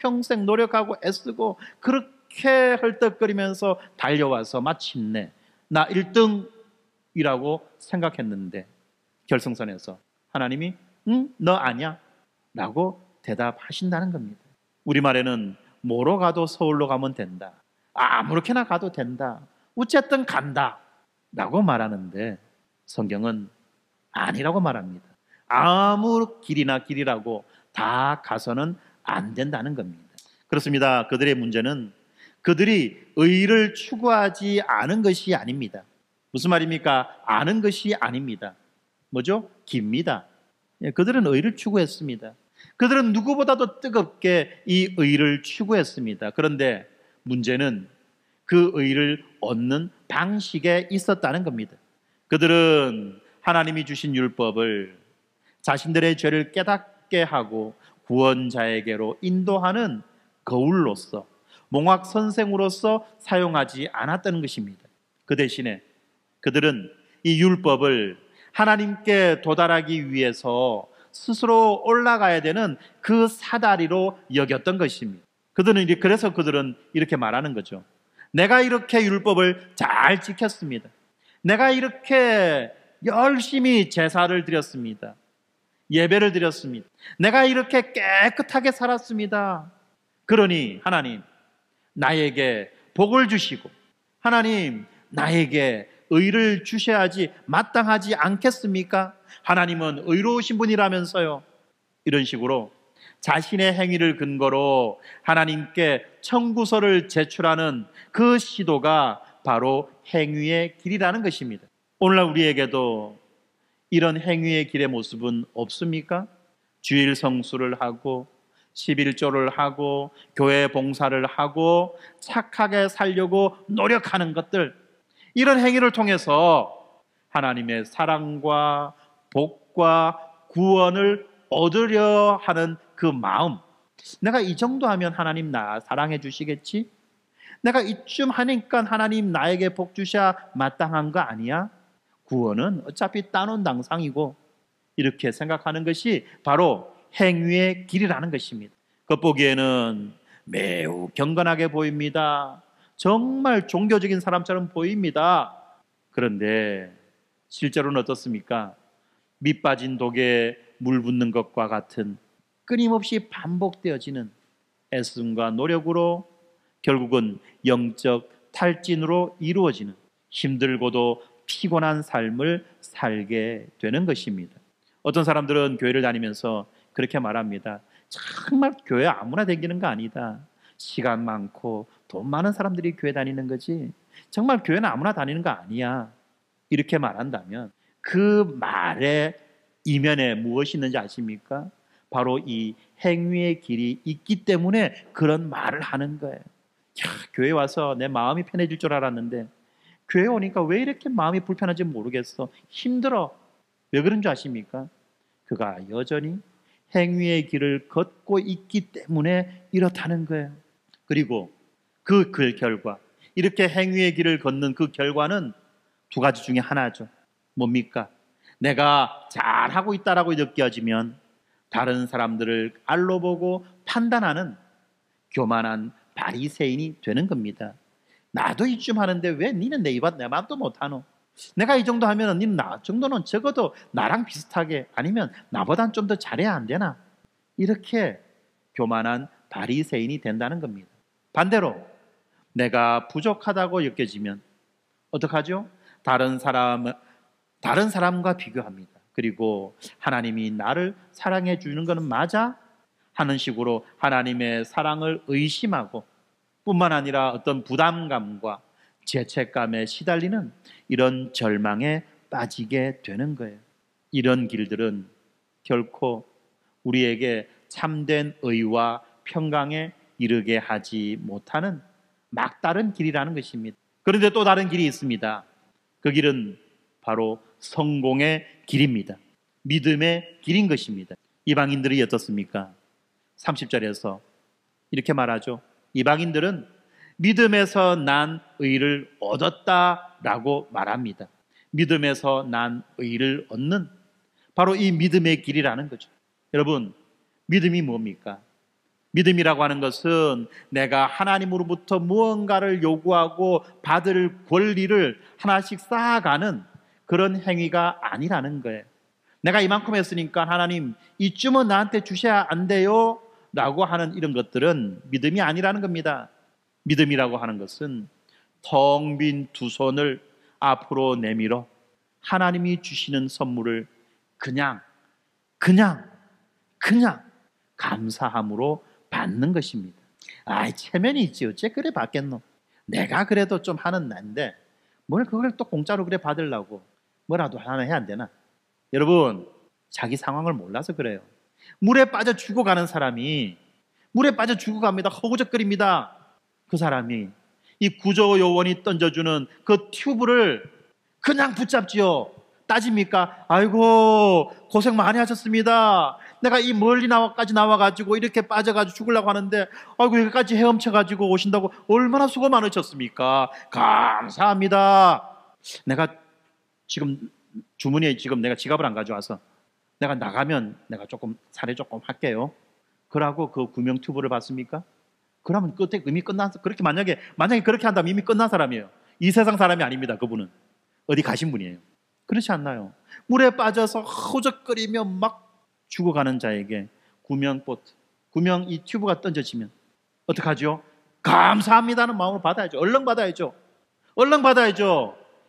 평생 노력하고 애쓰고 그렇게 헐떡거리면서 달려와서 마침내 나 1등이라고 생각했는데 결승선에서 하나님이 응? 너 아니야? 라고 대답하신다는 겁니다. 우리말에는 뭐로 가도 서울로 가면 된다. 아무렇게나 가도 된다. 어쨌든 간다. 라고 말하는데 성경은 아니라고 말합니다. 아무 길이나 길이라고 다 가서는 안 된다는 겁니다. 그렇습니다. 그들의 문제는 그들이 의를 추구하지 않은 것이 아닙니다. 무슨 말입니까? 아는 것이 아닙니다. 뭐죠? 깁니다. 그들은 의를 추구했습니다. 그들은 누구보다도 뜨겁게 이 의를 추구했습니다. 그런데 문제는 그 의를 얻는 방식에 있었다는 겁니다. 그들은 하나님이 주신 율법을 자신들의 죄를 깨닫게 하고 구원자에게로 인도하는 거울로서, 몽학 선생으로서 사용하지 않았다는 것입니다. 그 대신에 그들은 이 율법을 하나님께 도달하기 위해서 스스로 올라가야 되는 그 사다리로 여겼던 것입니다. 그래서 그들은 이렇게 말하는 거죠. 내가 이렇게 율법을 잘 지켰습니다. 내가 이렇게 열심히 제사를 드렸습니다. 예배를 드렸습니다. 내가 이렇게 깨끗하게 살았습니다. 그러니 하나님 나에게 복을 주시고 하나님 나에게 의를 주셔야지 마땅하지 않겠습니까? 하나님은 의로우신 분이라면서요. 이런 식으로 자신의 행위를 근거로 하나님께 청구서를 제출하는 그 시도가 바로 행위의 길이라는 것입니다. 오늘날 우리에게도 이런 행위의 길의 모습은 없습니까? 주일 성수를 하고 11조를 하고 교회 봉사를 하고 착하게 살려고 노력하는 것들, 이런 행위를 통해서 하나님의 사랑과 복과 구원을 얻으려 하는 그 마음, 내가 이 정도 하면 하나님 나 사랑해 주시겠지? 내가 이쯤 하니까 하나님 나에게 복 주셔야 마땅한 거 아니야? 구원은 어차피 따놓은 당상이고, 이렇게 생각하는 것이 바로 행위의 길이라는 것입니다. 겉보기에는 매우 경건하게 보입니다. 정말 종교적인 사람처럼 보입니다. 그런데 실제로는 어떻습니까? 밑 빠진 독에 물 붓는 것과 같은 끊임없이 반복되어지는 애씀과 노력으로 결국은 영적 탈진으로 이루어지는 힘들고도 피곤한 삶을 살게 되는 것입니다. 어떤 사람들은 교회를 다니면서 그렇게 말합니다. 정말 교회 아무나 다니는 거 아니다. 시간 많고 돈 많은 사람들이 교회 다니는 거지 정말 교회는 아무나 다니는 거 아니야. 이렇게 말한다면 그 말의 이면에 무엇이 있는지 아십니까? 바로 이 행위의 길이 있기 때문에 그런 말을 하는 거예요. 야, 교회 와서 내 마음이 편해질 줄 알았는데 교회 오니까 왜 이렇게 마음이 불편한지 모르겠어. 힘들어. 왜 그런 줄 아십니까? 그가 여전히 행위의 길을 걷고 있기 때문에 이렇다는 거예요. 그리고 그 결과, 이렇게 행위의 길을 걷는 그 결과는 두 가지 중에 하나죠. 뭡니까? 내가 잘하고 있다라고 느껴지면 다른 사람들을 알로 보고 판단하는 교만한 바리새인이 되는 겁니다. 나도 이쯤 하는데 왜 니는 내 맘도 못하노? 내가 이 정도 하면 니는 나 정도는 적어도 나랑 비슷하게, 아니면 나보단 좀 더 잘해야 안 되나? 이렇게 교만한 바리새인이 된다는 겁니다. 반대로 내가 부족하다고 느껴지면 어떡하죠? 다른 사람과 비교합니다. 그리고 하나님이 나를 사랑해 주는 것은 맞아? 하는 식으로 하나님의 사랑을 의심하고, 뿐만 아니라 어떤 부담감과 죄책감에 시달리는 이런 절망에 빠지게 되는 거예요. 이런 길들은 결코 우리에게 참된 의와 평강에 이르게 하지 못하는 막다른 길이라는 것입니다. 그런데 또 다른 길이 있습니다. 그 길은 바로 성공의 길입니다. 믿음의 길인 것입니다. 이방인들이 어떻습니까? 30절에서 이렇게 말하죠. 이방인들은 믿음에서 난 의를 얻었다라고 말합니다. 믿음에서 난 의를 얻는 바로 이 믿음의 길이라는 거죠. 여러분, 믿음이 뭡니까? 믿음이라고 하는 것은 내가 하나님으로부터 무언가를 요구하고 받을 권리를 하나씩 쌓아가는 그런 행위가 아니라는 거예요. 내가 이만큼 했으니까 하나님 이쯤은 나한테 주셔야 안 돼요? 라고 하는 이런 것들은 믿음이 아니라는 겁니다. 믿음이라고 하는 것은 텅 빈 두 손을 앞으로 내밀어 하나님이 주시는 선물을 그냥 감사함으로 받는 것입니다. 체면이 있지 어째 그래 받겠노? 내가 그래도 좀 하는 난데 뭘 그걸 또 공짜로 그래 받으려고 뭐라도 하나 해야 안 되나? 여러분, 자기 상황을 몰라서 그래요. 물에 빠져 죽어가는 사람이 물에 빠져 죽어갑니다. 허우적거립니다. 그 사람이 이 구조 요원이 던져주는 그 튜브를 그냥 붙잡지요. 따집니까? 아이고 고생 많이 하셨습니다. 내가 이 멀리 나와까지 나와가지고 이렇게 빠져가지고 죽으려고 하는데 아이고 여기까지 헤엄쳐가지고 오신다고 얼마나 수고 많으셨습니까? 감사합니다. 내가 지금 주머니에 지금 내가 지갑을 안 가져와서 내가 나가면 내가 조금 사례 조금 할게요. 그러고 그 구명 튜브를 받습니까? 그러면 끝에 이미 끝난, 그렇게 만약에 그렇게 한다면 이미 끝난 사람이에요. 이 세상 사람이 아닙니다. 그분은 어디 가신 분이에요. 그렇지 않나요? 물에 빠져서 허우적거리며 막 죽어가는 자에게 구명 이 튜브가 던져지면 어떡하죠? 감사합니다는 마음으로 받아야죠. 얼른 받아야죠.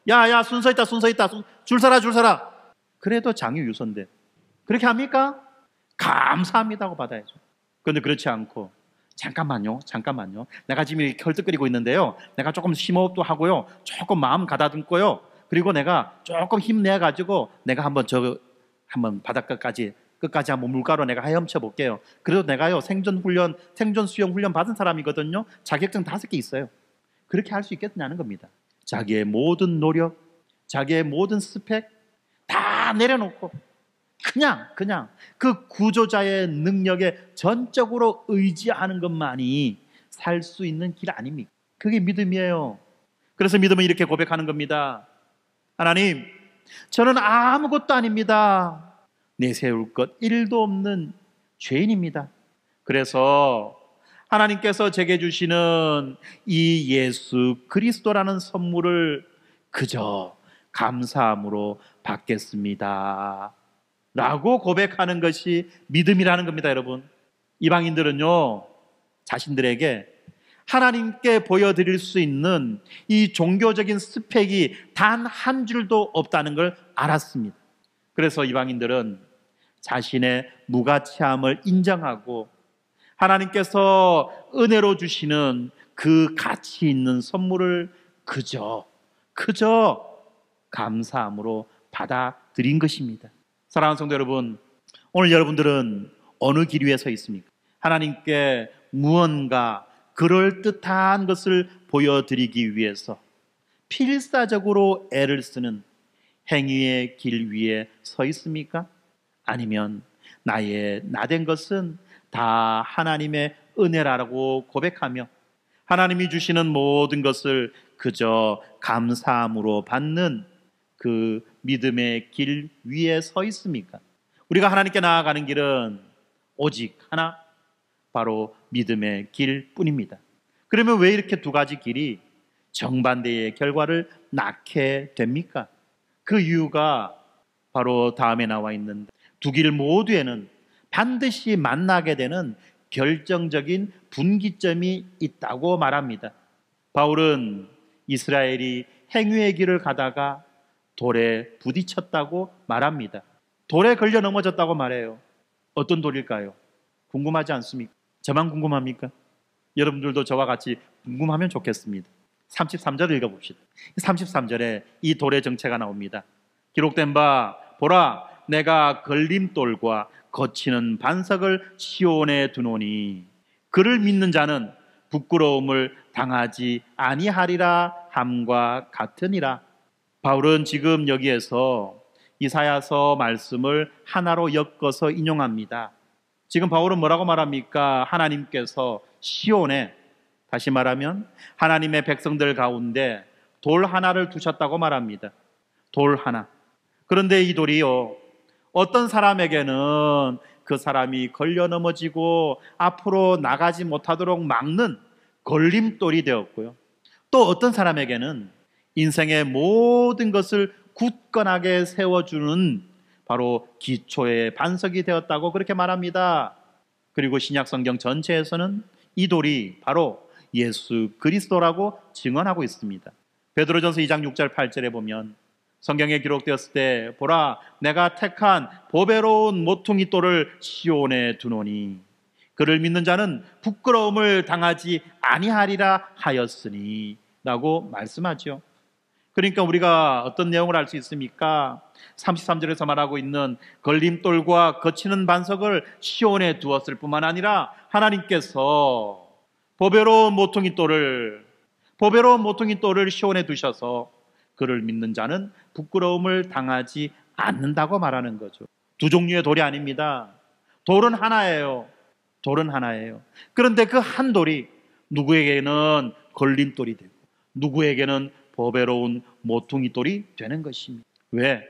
야 순서 있다 줄 서라. 그래도 장유 유선데 그렇게 합니까? 감사합니다 하고 받아야죠. 그런데 그렇지 않고 잠깐만요. 내가 지금 이렇게 헐떡거리고 있는데요. 내가 조금 심호흡도 하고요. 조금 마음 가다듬고요. 그리고 내가 조금 힘내가지고 내가 한번 바닷가까지 끝까지 한번 물가로 내가 헤엄쳐 볼게요. 그래도 내가요 생존 수영 훈련 받은 사람이거든요. 자격증 5개 있어요. 그렇게 할 수 있겠냐는 겁니다. 자기의 모든 노력, 자기의 모든 스펙 다 내려놓고 그냥 그 구조자의 능력에 전적으로 의지하는 것만이 살 수 있는 길 아닙니까? 그게 믿음이에요. 그래서 믿음은 이렇게 고백하는 겁니다. 하나님, 저는 아무것도 아닙니다. 내세울 것 1도 없는 죄인입니다. 그래서 하나님께서 제게 주시는 이 예수 그리스도라는 선물을 그저 감사함으로 받겠습니다 라고 고백하는 것이 믿음이라는 겁니다. 여러분, 이방인들은요 자신들에게 하나님께 보여드릴 수 있는 이 종교적인 스펙이 단 한 줄도 없다는 걸 알았습니다. 그래서 이방인들은 자신의 무가치함을 인정하고 하나님께서 은혜로 주시는 그 가치 있는 선물을 그저 감사함으로 받아들인 것입니다. 사랑하는 성도 여러분, 오늘 여러분들은 어느 길 위에 서 있습니까? 하나님께 무언가 그럴듯한 것을 보여드리기 위해서 필사적으로 애를 쓰는 행위의 길 위에 서 있습니까? 아니면 나의 나된 것은 다 하나님의 은혜라고 고백하며 하나님이 주시는 모든 것을 그저 감사함으로 받는 그 믿음의 길 위에 서 있습니까? 우리가 하나님께 나아가는 길은 오직 하나, 바로 믿음의 길뿐입니다. 그러면 왜 이렇게 두 가지 길이 정반대의 결과를 낳게 됩니까? 그 이유가 바로 다음에 나와 있는 두 길 모두에는 반드시 만나게 되는 결정적인 분기점이 있다고 말합니다. 바울은 이스라엘이 행위의 길을 가다가 돌에 부딪혔다고 말합니다. 돌에 걸려 넘어졌다고 말해요. 어떤 돌일까요? 궁금하지 않습니까? 저만 궁금합니까? 여러분들도 저와 같이 궁금하면 좋겠습니다. 33절 읽어봅시다. 33절에 이 돌의 정체가 나옵니다. 기록된 바 보라, 내가 걸림돌과 거치는 반석을 시온에 두노니 그를 믿는 자는 부끄러움을 당하지 아니하리라 함과 같으니라. 바울은 지금 여기에서 이사야서 말씀을 하나로 엮어서 인용합니다. 지금 바울은 뭐라고 말합니까? 하나님께서 시온에, 다시 말하면 하나님의 백성들 가운데 돌 하나를 두셨다고 말합니다. 돌 하나. 그런데 이 돌이요, 어떤 사람에게는 그 사람이 걸려 넘어지고 앞으로 나가지 못하도록 막는 걸림돌이 되었고요, 또 어떤 사람에게는 인생의 모든 것을 굳건하게 세워주는 바로 기초의 반석이 되었다고 그렇게 말합니다. 그리고 신약 성경 전체에서는 이 돌이 바로 예수 그리스도라고 증언하고 있습니다. 베드로전서 2장 6절 8절에 보면 성경에 기록되었을 때 보라, 내가 택한 보배로운 모퉁이 돌을 시온에 두노니 그를 믿는 자는 부끄러움을 당하지 아니하리라 하였으니 라고 말씀하죠. 그러니까 우리가 어떤 내용을 알 수 있습니까? 33절에서 말하고 있는 걸림돌과 거치는 반석을 시온에 두었을 뿐만 아니라 하나님께서 보배로운 모퉁이 돌을 시온에 두셔서 그를 믿는 자는 부끄러움을 당하지 않는다고 말하는 거죠. 두 종류의 돌이 아닙니다. 돌은 하나예요. 그런데 그 한 돌이 누구에게는 걸림돌이 되고 누구에게는 보배로운 모퉁이 돌이 되는 것입니다. 왜?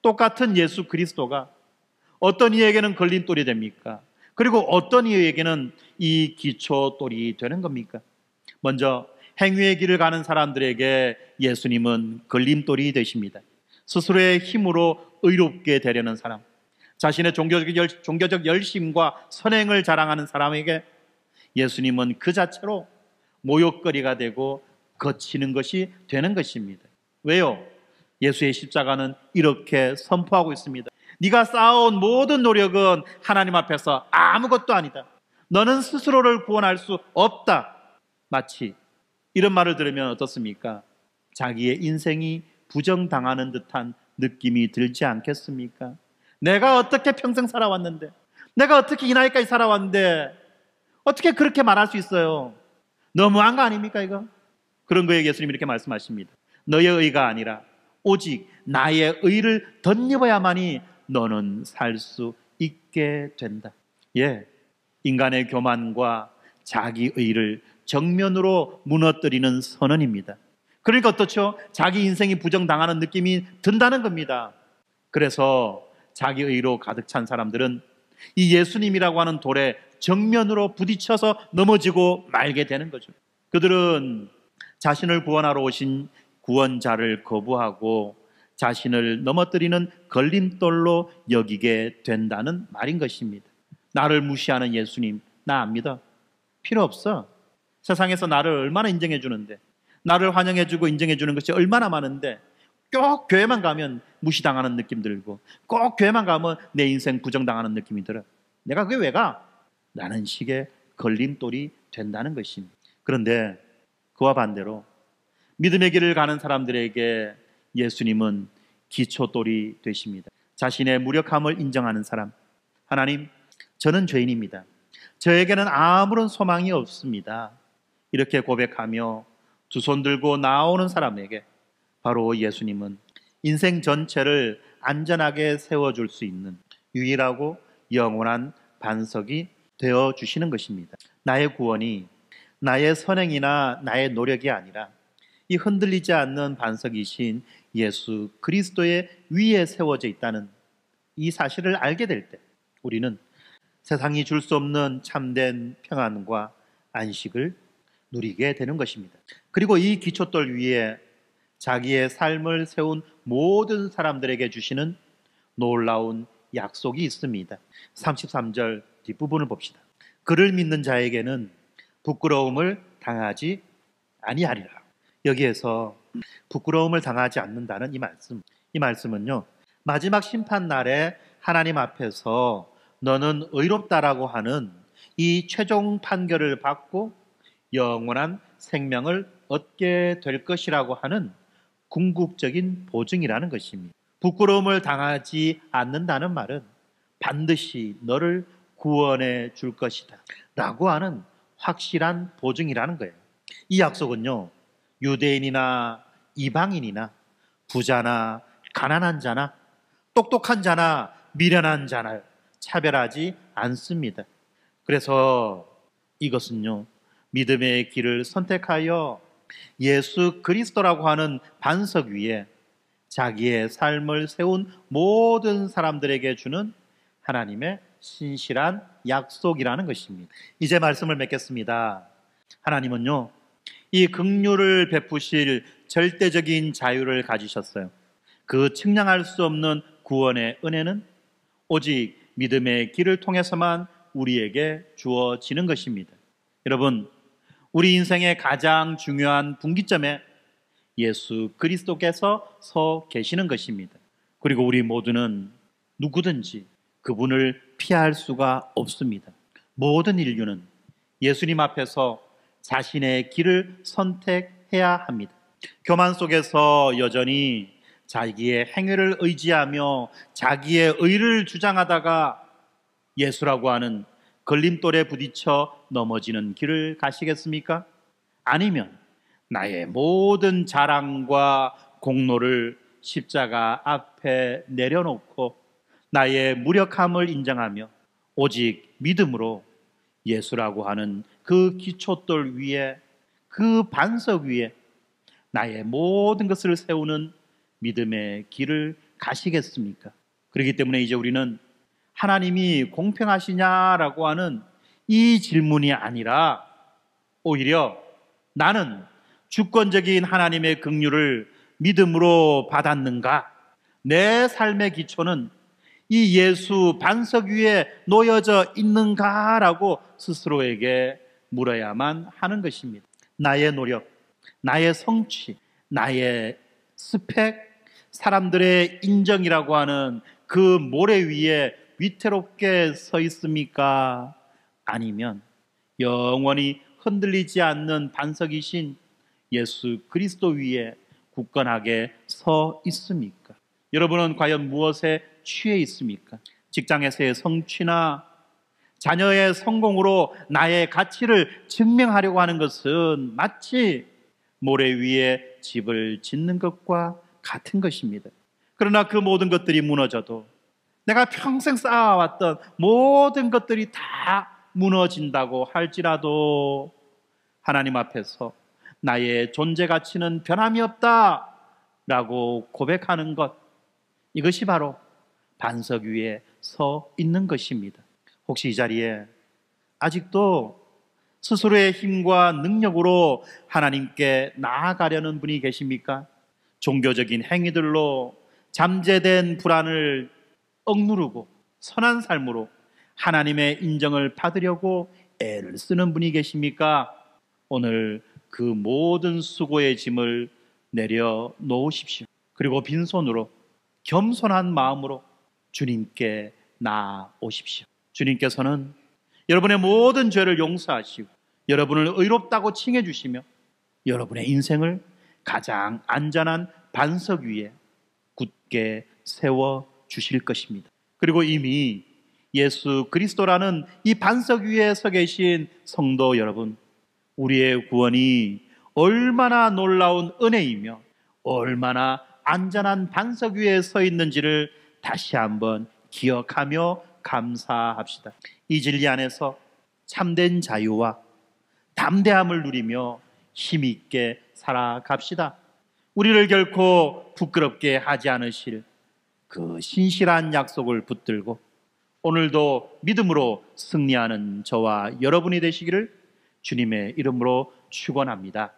똑같은 예수 그리스도가 어떤 이에게는 걸림돌이 됩니까? 그리고 어떤 이에게는 이 기초돌이 되는 겁니까? 먼저 행위의 길을 가는 사람들에게 예수님은 걸림돌이 되십니다. 스스로의 힘으로 의롭게 되려는 사람, 자신의 종교적 열심과 선행을 자랑하는 사람에게 예수님은 그 자체로 모욕거리가 되고 거치는 것이 되는 것입니다. 왜요? 예수의 십자가는 이렇게 선포하고 있습니다. 네가 쌓아온 모든 노력은 하나님 앞에서 아무것도 아니다. 너는 스스로를 구원할 수 없다. 마치 이런 말을 들으면 어떻습니까? 자기의 인생이 부정당하는 듯한 느낌이 들지 않겠습니까? 내가 어떻게 평생 살아왔는데, 내가 어떻게 이 나이까지 살아왔는데 어떻게 그렇게 말할 수 있어요? 너무한 거 아닙니까 이거? 그런 거에 예수님이 이렇게 말씀하십니다. 너의 의가 아니라 오직 나의 의를 덧입어야만이 너는 살 수 있게 된다. 예, 인간의 교만과 자기 의를 정면으로 무너뜨리는 선언입니다. 그러니까 어떻죠? 자기 인생이 부정당하는 느낌이 든다는 겁니다. 그래서 자기 의로 가득 찬 사람들은 이 예수님이라고 하는 돌에 정면으로 부딪혀서 넘어지고 말게 되는 거죠. 그들은 자신을 구원하러 오신 구원자를 거부하고 자신을 넘어뜨리는 걸림돌로 여기게 된다는 말인 것입니다. 나를 무시하는 예수님, 나 안 믿어. 필요 없어. 세상에서 나를 얼마나 인정해 주는데, 나를 환영해 주고 인정해 주는 것이 얼마나 많은데, 꼭 교회만 가면 무시당하는 느낌 들고, 꼭 교회만 가면 내 인생 부정당하는 느낌이 들어. 내가 그게 왜 가? 라는 식의 걸림돌이 된다는 것입니다. 그런데 그와 반대로 믿음의 길을 가는 사람들에게 예수님은 기초돌이 되십니다. 자신의 무력함을 인정하는 사람, 하나님, 저는 죄인입니다. 저에게는 아무런 소망이 없습니다. 이렇게 고백하며 두 손 들고 나오는 사람에게 바로 예수님은 인생 전체를 안전하게 세워줄 수 있는 유일하고 영원한 반석이 되어 주시는 것입니다. 나의 구원이 나의 선행이나 나의 노력이 아니라 이 흔들리지 않는 반석이신 예수 그리스도의 위에 세워져 있다는 이 사실을 알게 될 때 우리는 세상이 줄 수 없는 참된 평안과 안식을 누리게 되는 것입니다. 그리고 이 기초돌 위에 자기의 삶을 세운 모든 사람들에게 주시는 놀라운 약속이 있습니다. 33절 뒷부분을 봅시다. 그를 믿는 자에게는 부끄러움을 당하지 아니하리라. 여기에서 부끄러움을 당하지 않는다는 이 말씀은요, 마지막 심판 날에 하나님 앞에서 너는 의롭다라고 하는 이 최종 판결을 받고 영원한 생명을 얻게 될 것이라고 하는 궁극적인 보증이라는 것입니다. 부끄러움을 당하지 않는다는 말은 반드시 너를 구원해 줄 것이다 라고 하는 확실한 보증이라는 거예요. 이 약속은요, 유대인이나 이방인이나 부자나 가난한 자나 똑똑한 자나 미련한 자나 차별하지 않습니다. 그래서 이것은요, 믿음의 길을 선택하여 예수 그리스도라고 하는 반석 위에 자기의 삶을 세운 모든 사람들에게 주는 하나님의 신실한 약속이라는 것입니다. 이제 말씀을 맺겠습니다. 하나님은요, 이 긍휼을 베푸실 절대적인 자유를 가지셨어요. 그 측량할 수 없는 구원의 은혜는 오직 믿음의 길을 통해서만 우리에게 주어지는 것입니다. 여러분, 우리 인생의 가장 중요한 분기점에 예수 그리스도께서 서 계시는 것입니다. 그리고 우리 모두는 누구든지 그분을 피할 수가 없습니다. 모든 인류는 예수님 앞에서 자신의 길을 선택해야 합니다. 교만 속에서 여전히 자기의 행위를 의지하며 자기의 의를 주장하다가 예수라고 하는 걸림돌에 부딪혀 넘어지는 길을 가시겠습니까? 아니면 나의 모든 자랑과 공로를 십자가 앞에 내려놓고 나의 무력함을 인정하며 오직 믿음으로 예수라고 하는 그 기초돌 위에, 그 반석 위에 나의 모든 것을 세우는 믿음의 길을 가시겠습니까? 그렇기 때문에 이제 우리는 하나님이 공평하시냐라고 하는 이 질문이 아니라 오히려 나는 주권적인 하나님의 긍휼을 믿음으로 받았는가? 내 삶의 기초는 이 예수 반석 위에 놓여져 있는가라고 스스로에게 물어야만 하는 것입니다. 나의 노력, 나의 성취, 나의 스펙, 사람들의 인정이라고 하는 그 모래 위에 위태롭게 서 있습니까? 아니면 영원히 흔들리지 않는 반석이신 예수 그리스도 위에 굳건하게 서 있습니까? 여러분은 과연 무엇에 취해 있습니까? 직장에서의 성취나 자녀의 성공으로 나의 가치를 증명하려고 하는 것은 마치 모래 위에 집을 짓는 것과 같은 것입니다. 그러나 그 모든 것들이 무너져도 내가 평생 쌓아왔던 모든 것들이 다 무너진다고 할지라도 하나님 앞에서 나의 존재 가치는 변함이 없다라고 고백하는 것, 이것이 바로 반석 위에 서 있는 것입니다. 혹시 이 자리에 아직도 스스로의 힘과 능력으로 하나님께 나아가려는 분이 계십니까? 종교적인 행위들로 잠재된 불안을 억누르고 선한 삶으로 하나님의 인정을 받으려고 애를 쓰는 분이 계십니까? 오늘 그 모든 수고의 짐을 내려놓으십시오. 그리고 빈손으로 겸손한 마음으로 주님께 나아오십시오. 주님께서는 여러분의 모든 죄를 용서하시고 여러분을 의롭다고 칭해 주시며 여러분의 인생을 가장 안전한 반석 위에 굳게 세워 주실 것입니다. 그리고 이미 예수 그리스도라는 이 반석 위에 서 계신 성도 여러분, 우리의 구원이 얼마나 놀라운 은혜이며 얼마나 안전한 반석 위에 서 있는지를 다시 한번 기억하며 감사합시다. 이 진리 안에서 참된 자유와 담대함을 누리며 힘있게 살아갑시다. 우리를 결코 부끄럽게 하지 않으실 그 신실한 약속을 붙들고 오늘도 믿음으로 승리하는 저와 여러분이 되시기를 주님의 이름으로 축원합니다.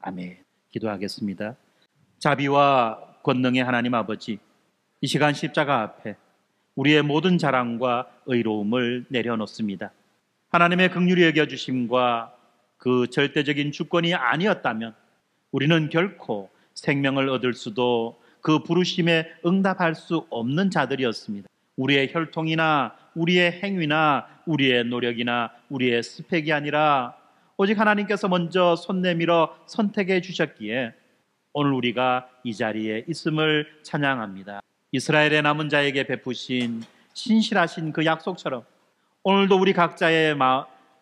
아멘. 기도하겠습니다. 자비와 권능의 하나님 아버지, 이 시간 십자가 앞에 우리의 모든 자랑과 의로움을 내려놓습니다. 하나님의 긍휼히 여겨주심과 그 절대적인 주권이 아니었다면 우리는 결코 생명을 얻을 수도 그 부르심에 응답할 수 없는 자들이었습니다. 우리의 혈통이나 우리의 행위나 우리의 노력이나 우리의 스펙이 아니라 오직 하나님께서 먼저 손 내밀어 선택해 주셨기에 오늘 우리가 이 자리에 있음을 찬양합니다. 이스라엘의 남은 자에게 베푸신 신실하신 그 약속처럼 오늘도 우리 각자의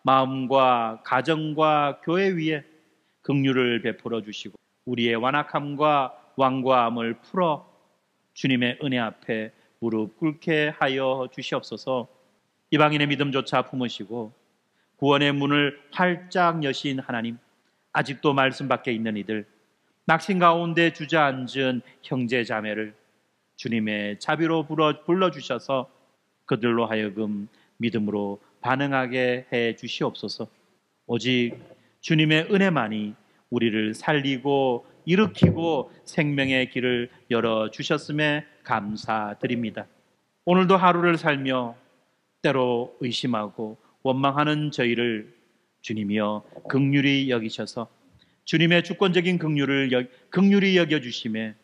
마음과 가정과 교회 위에 긍휼을 베풀어 주시고 우리의 완악함과 완고함을 풀어 주님의 은혜 앞에 무릎 꿇게 하여 주시옵소서. 이방인의 믿음조차 품으시고 구원의 문을 활짝 여신 하나님, 아직도 말씀 밖에 있는 이들, 낙심 가운데 주저앉은 형제 자매를 주님의 자비로 불러주셔서 그들로 하여금 믿음으로 반응하게 해 주시옵소서. 오직 주님의 은혜만이 우리를 살리고 일으키고 생명의 길을 열어주셨음에 감사드립니다. 오늘도 하루를 살며 때로 의심하고 원망하는 저희를 주님이여 긍휼히 여기셔서 주님의 주권적인 긍휼히 여겨주심에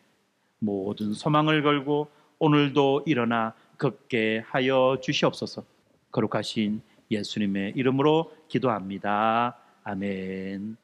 모든 소망을 걸고 오늘도 일어나 걷게 하여 주시옵소서. 거룩하신 예수님의 이름으로 기도합니다. 아멘.